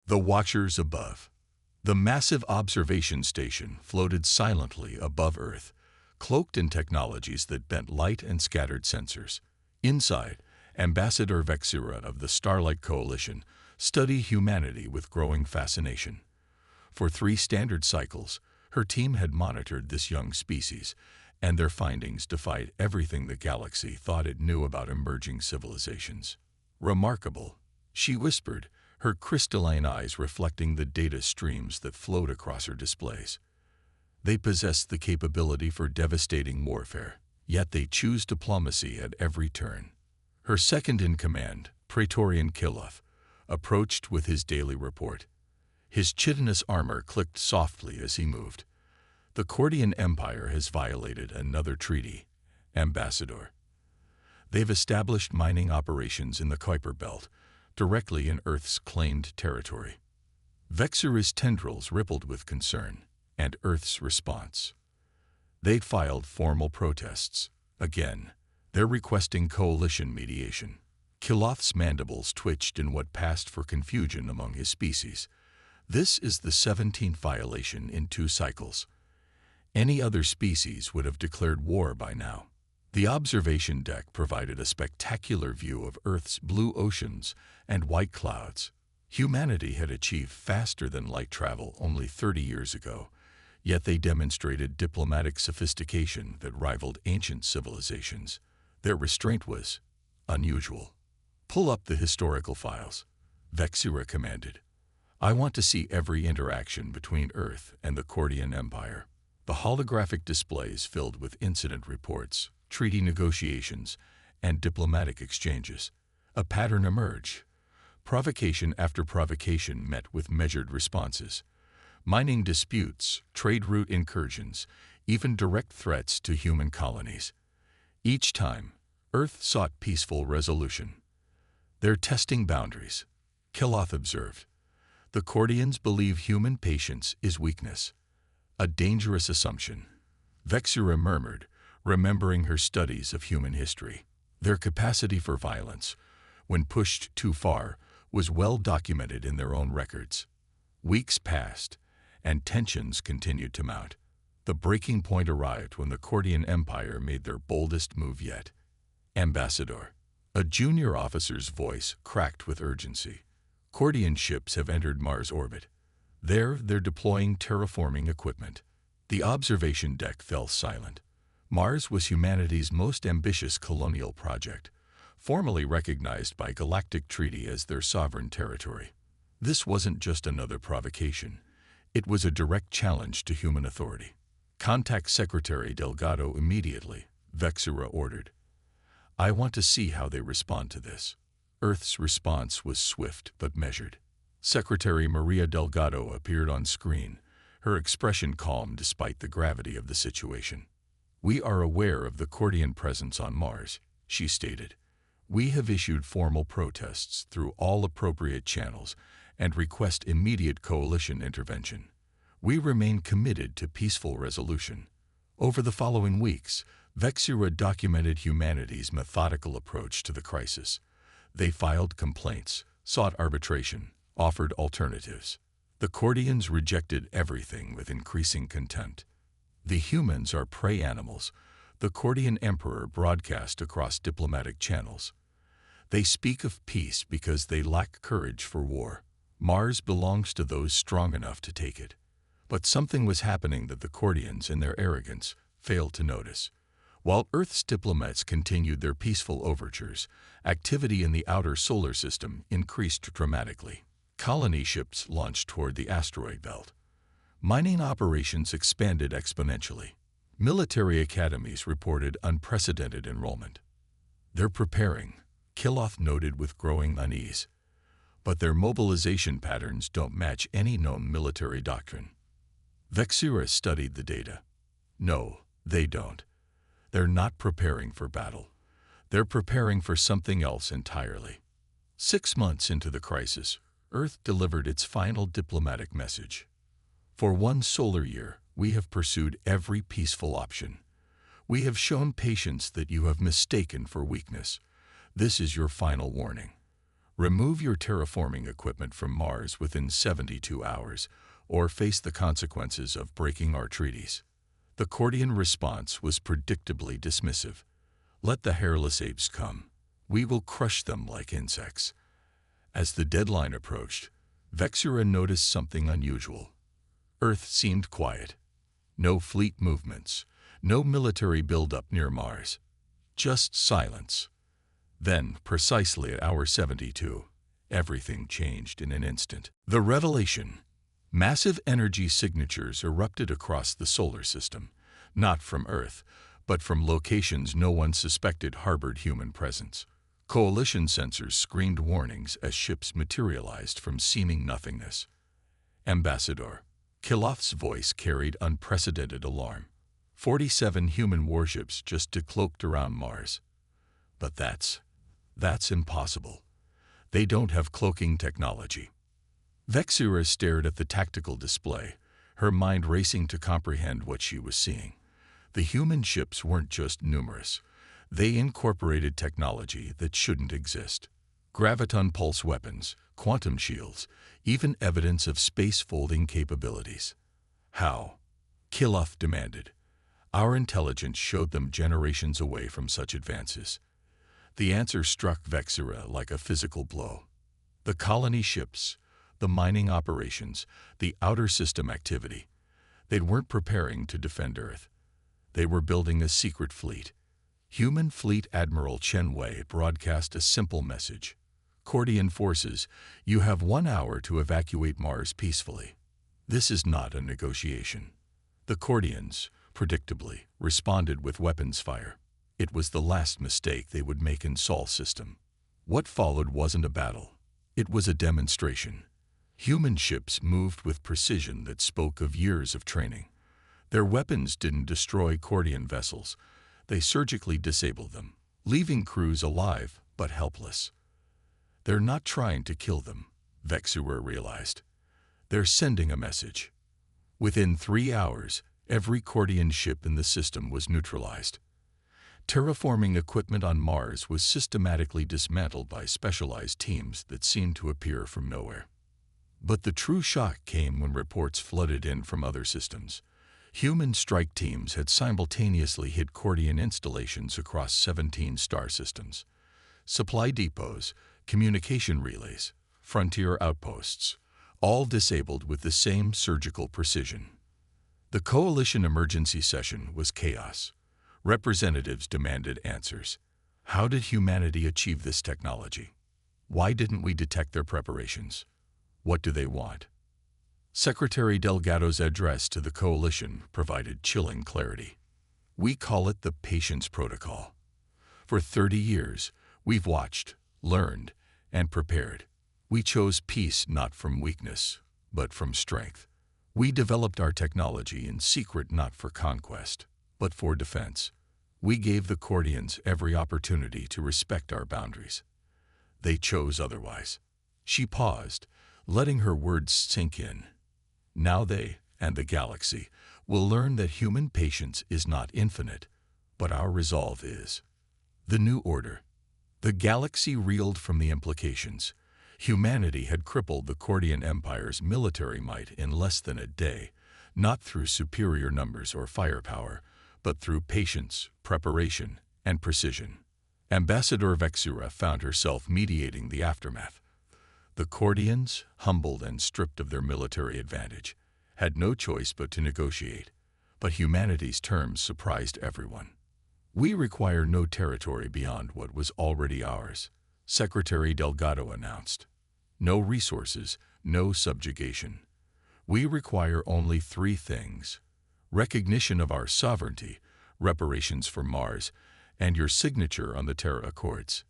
The Watchers above. The massive observation station floated silently above Earth, cloaked in technologies that bent light and scattered sensors. Inside, Ambassador Vexura of the Starlight Coalition studied humanity with growing fascination. For 3 standard cycles, her team had monitored this young species, and their findings defied everything the galaxy thought it knew about emerging civilizations. "Remarkable," she whispered, her crystalline eyes reflecting the data streams that flowed across her displays. They possessed the capability for devastating warfare, yet they choose diplomacy at every turn. Her second-in-command, Praetorian Kiloth, approached with his daily report. His chitinous armor clicked softly as he moved. "The Cordian Empire has violated another treaty, Ambassador. They've established mining operations in the Kuiper Belt, directly in Earth's claimed territory." Vexura's tendrils rippled with concern, and Earth's response. They'd filed formal protests. Again, they're requesting coalition mediation. Kiloth's mandibles twitched in what passed for confusion among his species. This is the 17th violation in 2 cycles. Any other species would have declared war by now. The observation deck provided a spectacular view of Earth's blue oceans and white clouds. Humanity had achieved faster-than-light travel only 30 years ago, yet they demonstrated diplomatic sophistication that rivaled ancient civilizations. Their restraint was unusual. "Pull up the historical files," Vexura commanded. "I want to see every interaction between Earth and the Cordian Empire." The holographic displays filled with incident reports, treaty negotiations, and diplomatic exchanges. A pattern emerged. Provocation after provocation met with measured responses. Mining disputes, trade route incursions, even direct threats to human colonies. Each time, Earth sought peaceful resolution. "They're testing boundaries," Kiloth observed. "The Cordians believe human patience is weakness. A dangerous assumption," Vexura murmured, remembering her studies of human history. Their capacity for violence, when pushed too far, was well documented in their own records. Weeks passed, and tensions continued to mount. The breaking point arrived when the Cordian Empire made their boldest move yet. "Ambassador," a junior officer's voice cracked with urgency. "Cordian ships have entered Mars orbit. There, they're deploying terraforming equipment." The observation deck fell silent. Mars was humanity's most ambitious colonial project, formally recognized by Galactic Treaty as their sovereign territory. This wasn't just another provocation. It was a direct challenge to human authority. "Contact Secretary Delgado immediately," Vexura ordered. "I want to see how they respond to this." Earth's response was swift but measured. Secretary Maria Delgado appeared on screen, her expression calm despite the gravity of the situation. "We are aware of the Cordian presence on Mars," she stated. "We have issued formal protests through all appropriate channels and request immediate coalition intervention. We remain committed to peaceful resolution." Over the following weeks, Vexura documented humanity's methodical approach to the crisis. They filed complaints, sought arbitration, offered alternatives. The Cordians rejected everything with increasing contempt. "The humans are prey animals," the Cordian Emperor broadcast across diplomatic channels. "They speak of peace because they lack courage for war. Mars belongs to those strong enough to take it." But something was happening that the Cordians, in their arrogance, failed to notice. While Earth's diplomats continued their peaceful overtures, activity in the outer solar system increased dramatically. Colony ships launched toward the asteroid belt. Mining operations expanded exponentially. Military academies reported unprecedented enrollment. "They're preparing," Kiloth noted with growing unease. "But their mobilization patterns don't match any known military doctrine." Vexura studied the data. "No, they don't. They're not preparing for battle. They're preparing for something else entirely." 6 months into the crisis, Earth delivered its final diplomatic message. "For 1 solar year, we have pursued every peaceful option. We have shown patience that you have mistaken for weakness. This is your final warning. Remove your terraforming equipment from Mars within 72 hours, or face the consequences of breaking our treaties. The Cordian response was predictably dismissive. Let the hairless apes come. We will crush them like insects. As the deadline approached, Vexura noticed something unusual. Earth seemed quiet. No fleet movements, no military buildup near Mars. Just silence. Then, precisely at hour 72, everything changed in an instant. The revelation. Massive energy signatures erupted across the solar system, not from Earth, but from locations no one suspected harbored human presence. Coalition sensors screamed warnings as ships materialized from seeming nothingness. Ambassador Kiloth's voice carried unprecedented alarm. 47 human warships just decloaked around Mars. But that's impossible. They don't have cloaking technology. Vexura stared at the tactical display, her mind racing to comprehend what she was seeing. The human ships weren't just numerous. They incorporated technology that shouldn't exist. Graviton pulse weapons, quantum shields, even evidence of space-folding capabilities. How? Kiloth demanded. Our intelligence showed them generations away from such advances. The answer struck Vexura like a physical blow. The colony ships, the mining operations, the outer system activity. They weren't preparing to defend Earth. They were building a secret fleet. Human Fleet Admiral Chen Wei broadcast a simple message. Cordian forces, you have 1 hour to evacuate Mars peacefully. This is not a negotiation. The Cordians, predictably, responded with weapons fire. It was the last mistake they would make in Sol system. What followed wasn't a battle. It was a demonstration. Human ships moved with precision that spoke of years of training. Their weapons didn't destroy Cordian vessels. They surgically disabled them, leaving crews alive but helpless. They're not trying to kill them, Vexura realized. They're sending a message. Within 3 hours, every Cordian ship in the system was neutralized. Terraforming equipment on Mars was systematically dismantled by specialized teams that seemed to appear from nowhere. But the true shock came when reports flooded in from other systems. Human strike teams had simultaneously hit Cordian installations across 17 star systems. Supply depots, communication relays, frontier outposts, all disabled with the same surgical precision. The coalition emergency session was chaos. Representatives demanded answers. How did humanity achieve this technology? Why didn't we detect their preparations? What do they want? Secretary Delgado's address to the coalition provided chilling clarity. We call it the Patience Protocol. For 30 years, we've watched, learned, and prepared. We chose peace not from weakness, but from strength. We developed our technology in secret not for conquest, but for defense. We gave the Cordians every opportunity to respect our boundaries. They chose otherwise. She paused, letting her words sink in. Now they, and the galaxy, will learn that human patience is not infinite, but our resolve is. The new order. The galaxy reeled from the implications. Humanity had crippled the Cordian Empire's military might in less than a day, not through superior numbers or firepower, but through patience, preparation, and precision. Ambassador Vexura found herself mediating the aftermath. The Cordians, humbled and stripped of their military advantage, had no choice but to negotiate, but humanity's terms surprised everyone. We require no territory beyond what was already ours, Secretary Delgado announced. No resources, no subjugation. We require only 3 things: recognition of our sovereignty, reparations for Mars, and your signature on the Terra Accords.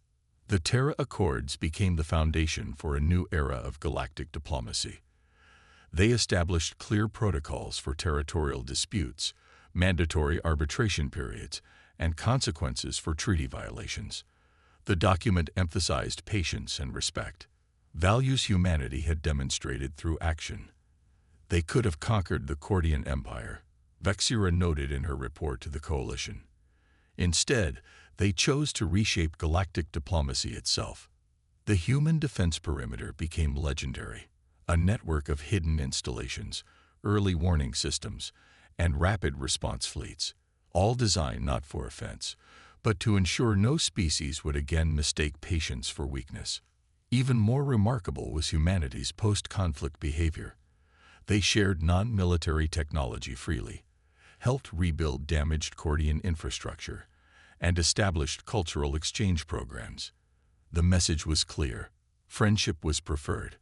The Terra Accords became the foundation for a new era of galactic diplomacy. They established clear protocols for territorial disputes, mandatory arbitration periods, and consequences for treaty violations. The document emphasized patience and respect, values humanity had demonstrated through action. They could have conquered the Cordian Empire, Vexura noted in her report to the coalition. Instead, they chose to reshape galactic diplomacy itself. The human defense perimeter became legendary, a network of hidden installations, early warning systems, and rapid response fleets, all designed not for offense, but to ensure no species would again mistake patience for weakness. Even more remarkable was humanity's post-conflict behavior. They shared non-military technology freely, helped rebuild damaged Cordian infrastructure, and established cultural exchange programs. The message was clear. Friendship was preferred,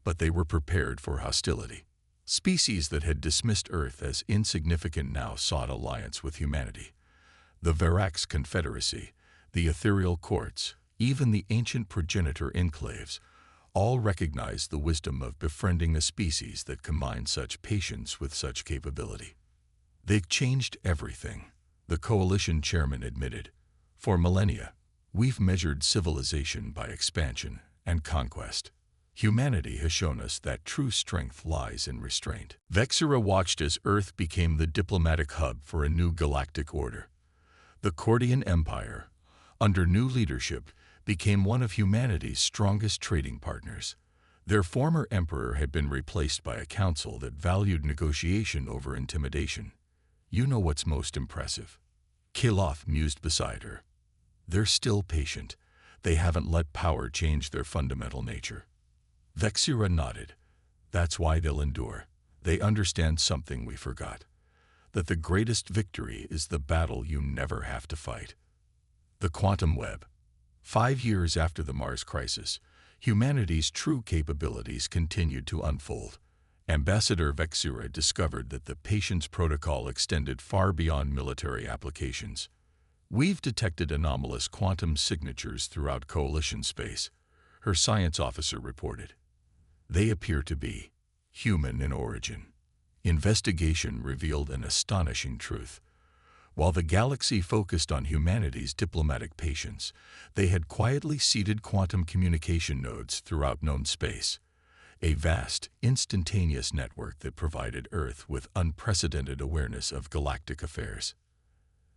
but they were prepared for hostility. Species that had dismissed Earth as insignificant now sought alliance with humanity. The Verax Confederacy, the ethereal courts, even the ancient progenitor enclaves, all recognized the wisdom of befriending a species that combined such patience with such capability. They've changed everything, the coalition chairman admitted. For millennia, we've measured civilization by expansion and conquest. Humanity has shown us that true strength lies in restraint. Vexera watched as Earth became the diplomatic hub for a new galactic order. The Cordian Empire, under new leadership, became one of humanity's strongest trading partners. Their former emperor had been replaced by a council that valued negotiation over intimidation. You know what's most impressive? Kiloth mused beside her. They're still patient. They haven't let power change their fundamental nature. Vexera nodded. That's why they'll endure. They understand something we forgot. That the greatest victory is the battle you never have to fight. The quantum web. 5 years after the Mars crisis, humanity's true capabilities continued to unfold. Ambassador Vexera discovered that the Patience Protocol extended far beyond military applications. We've detected anomalous quantum signatures throughout coalition space, her science officer reported. They appear to be human in origin. Investigation revealed an astonishing truth. While the galaxy focused on humanity's diplomatic patience, they had quietly seeded quantum communication nodes throughout known space, a vast, instantaneous network that provided Earth with unprecedented awareness of galactic affairs.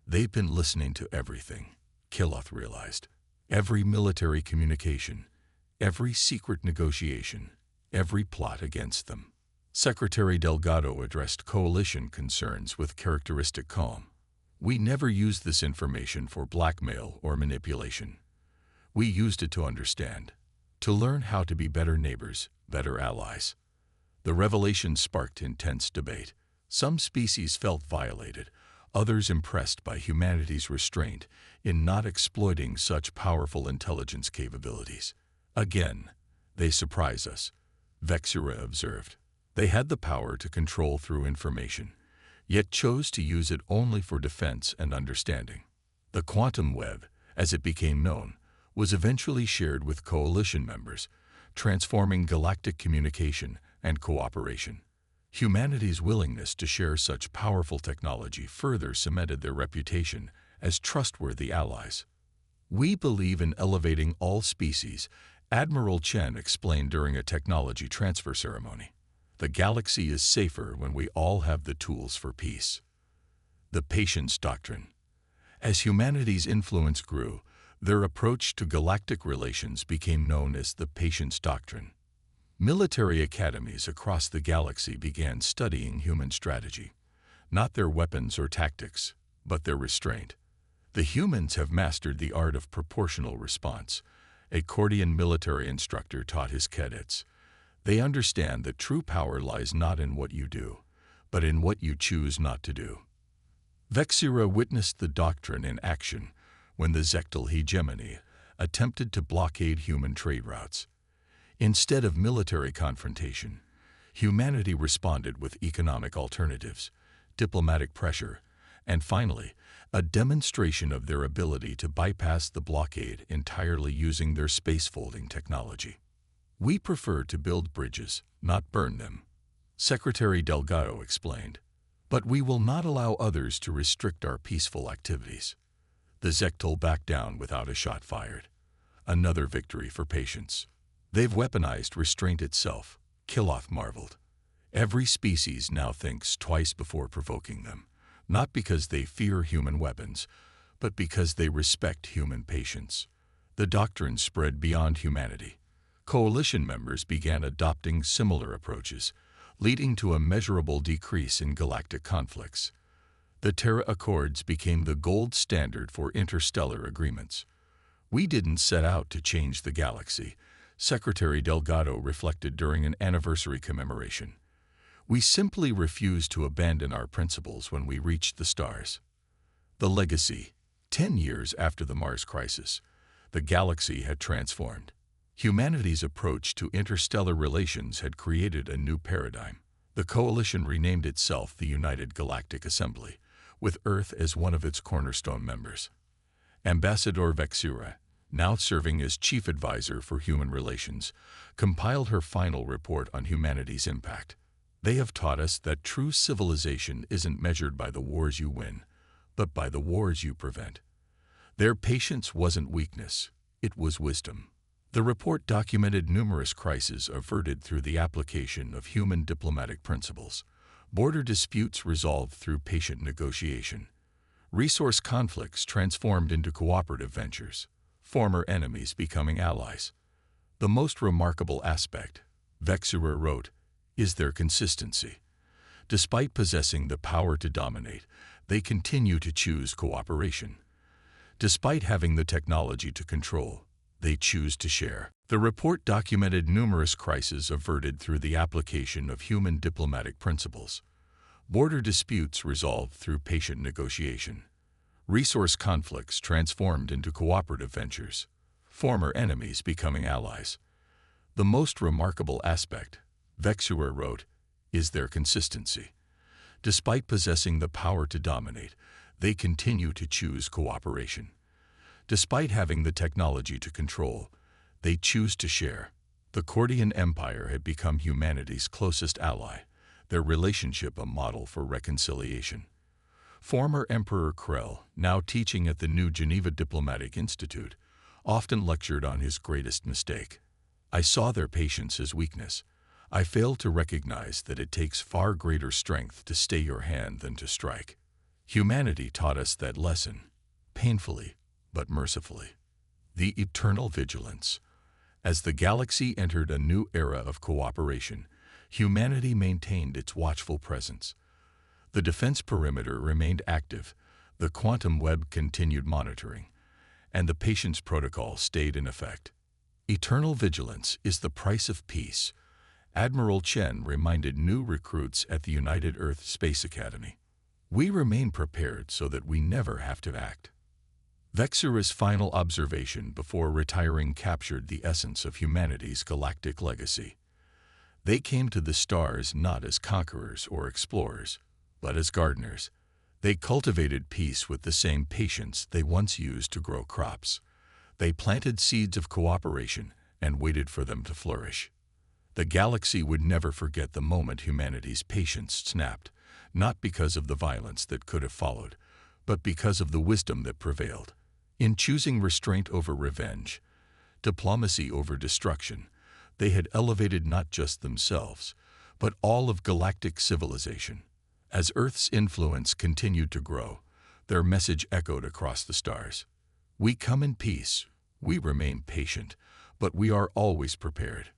They've been listening to everything, Kiloth realized. Every military communication, every secret negotiation, every plot against them. Secretary Delgado addressed coalition concerns with characteristic calm. We never used this information for blackmail or manipulation. We used it to understand, to learn how to be better neighbors, better allies. The revelation sparked intense debate. Some species felt violated, others impressed by humanity's restraint in not exploiting such powerful intelligence capabilities. Again, they surprise us, Vexera observed. They had the power to control through information, yet chose to use it only for defense and understanding. The quantum web, as it became known, was eventually shared with coalition members, transforming galactic communication and cooperation. Humanity's willingness to share such powerful technology further cemented their reputation as trustworthy allies. We believe in elevating all species, Admiral Chen explained during a technology transfer ceremony. The galaxy is safer when we all have the tools for peace. The Patience Doctrine. As humanity's influence grew, their approach to galactic relations became known as the Patience Doctrine. Military academies across the galaxy began studying human strategy, not their weapons or tactics, but their restraint. The humans have mastered the art of proportional response, a Cordian military instructor taught his cadets. They understand that true power lies not in what you do, but in what you choose not to do. Vexera witnessed the doctrine in action when the Zectal hegemony attempted to blockade human trade routes. Instead of military confrontation, humanity responded with economic alternatives, diplomatic pressure, and finally, a demonstration of their ability to bypass the blockade entirely using their space-folding technology. We prefer to build bridges, not burn them, Secretary Delgado explained. But we will not allow others to restrict our peaceful activities. The Zectal backed down without a shot fired. Another victory for patience. They've weaponized restraint itself, Kiloth marveled. Every species now thinks twice before provoking them, not because they fear human weapons, but because they respect human patience. The doctrine spread beyond humanity. Coalition members began adopting similar approaches, leading to a measurable decrease in galactic conflicts. The Terra Accords became the gold standard for interstellar agreements. "We didn't set out to change the galaxy," Secretary Delgado reflected during an anniversary commemoration. "We simply refused to abandon our principles when we reached the stars." The legacy: 10 years after the Mars crisis, the galaxy had transformed. Humanity's approach to interstellar relations had created a new paradigm. The coalition renamed itself the United Galactic Assembly, with Earth as one of its cornerstone members. Ambassador Vexura, now serving as chief advisor for human relations, compiled her final report on humanity's impact. "They have taught us that true civilization isn't measured by the wars you win, but by the wars you prevent. Their patience wasn't weakness, it was wisdom." The report documented numerous crises averted through the application of human diplomatic principles, border disputes resolved through patient negotiation, resource conflicts transformed into cooperative ventures, former enemies becoming allies. "The most remarkable aspect," Vexura wrote, "is their consistency. Despite possessing the power to dominate, they continue to choose cooperation. Despite having the technology to control, they choose to share." The report documented numerous crises averted through the application of human diplomatic principles, border disputes resolved through patient negotiation, resource conflicts transformed into cooperative ventures, former enemies becoming allies. "The most remarkable aspect," Vexura wrote, "is their consistency. Despite possessing the power to dominate, they continue to choose cooperation. Despite having the technology to control, they choose to share." The Cordian Empire had become humanity's closest ally, their relationship a model for reconciliation. Former Emperor Krell, now teaching at the New Geneva Diplomatic Institute, often lectured on his greatest mistake. "I saw their patience as weakness. I failed to recognize that it takes far greater strength to stay your hand than to strike." Humanity taught us that lesson, painfully but mercifully. The eternal vigilance. As the galaxy entered a new era of cooperation, humanity maintained its watchful presence. The defense perimeter remained active, the quantum web continued monitoring, and the patience protocol stayed in effect. "Eternal vigilance is the price of peace," Admiral Chen reminded new recruits at the United Earth Space Academy. "We remain prepared so that we never have to act." Vexura's final observation before retiring captured the essence of humanity's galactic legacy. They came to the stars not as conquerors or explorers, but as gardeners. They cultivated peace with the same patience they once used to grow crops. They planted seeds of cooperation and waited for them to flourish. The galaxy would never forget the moment humanity's patience snapped, not because of the violence that could have followed, but because of the wisdom that prevailed. In choosing restraint over revenge, diplomacy over destruction, they had elevated not just themselves, but all of galactic civilization. As Earth's influence continued to grow, their message echoed across the stars. "We come in peace, we remain patient, but we are always prepared."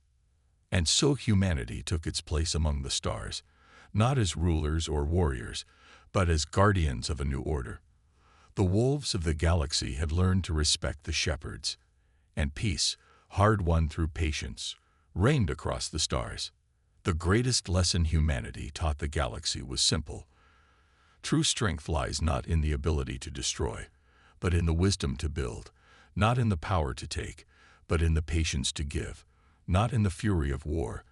And so humanity took its place among the stars, not as rulers or warriors, but as guardians of a new order. The wolves of the galaxy had learned to respect the shepherds, and peace, hard won through patience, reigned across the stars. The greatest lesson humanity taught the galaxy was simple. True strength lies not in the ability to destroy, but in the wisdom to build, not in the power to take, but in the patience to give, not in the fury of war,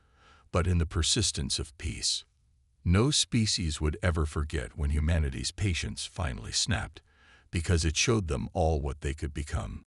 but in the persistence of peace. No species would ever forget when humanity's patience finally snapped, because it showed them all what they could become.